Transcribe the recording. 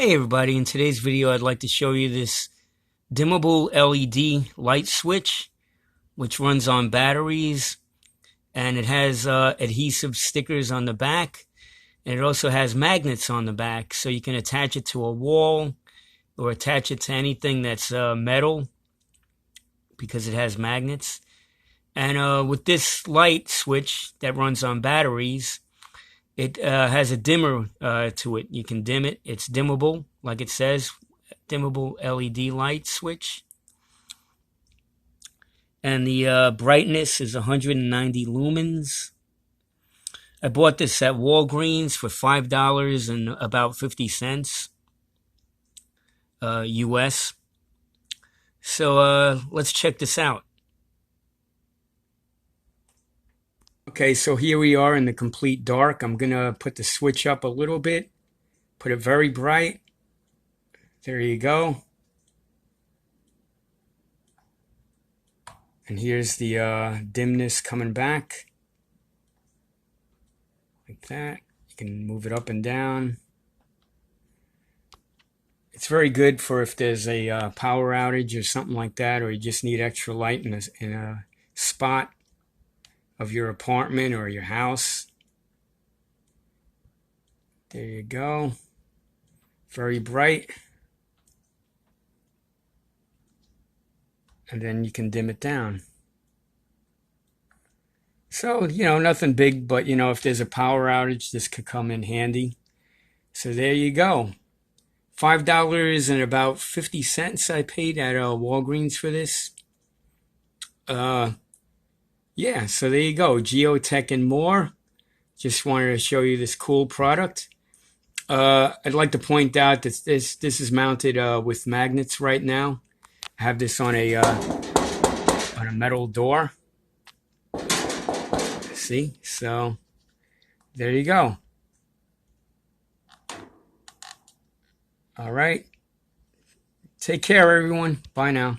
Hey everybody, in today's video I'd like to show you this dimmable LED light switch which runs on batteries, and it has adhesive stickers on the back, and it also has magnets on the back, so you can attach it to a wall or attach it to anything that's metal because it has magnets. And with this light switch that runs on batteries, it has a dimmer to it. You can dim it. It's dimmable, like it says, dimmable LED light switch. And the brightness is 190 lumens. I bought this at Walgreens for $5 and about 50 cents US. So let's check this out. Okay, so here we are in the complete dark. I'm going to put the switch up a little bit, put it very bright. There you go. And here's the dimness coming back. Like that. You can move it up and down. It's very good for if there's a power outage or something like that, or you just need extra light in a spot of your apartment or your house. There you go. Very bright. And then you can dim it down. So, nothing big, but, if there's a power outage, this could come in handy. So there you go. $5 and about 50 cents I paid at Walgreens for this. Yeah, so there you go. Geotech and more. Just wanted to show you this cool product. I'd like to point out that this is mounted with magnets right now. I have this on a metal door. See? So there you go. All right. Take care, everyone. Bye now.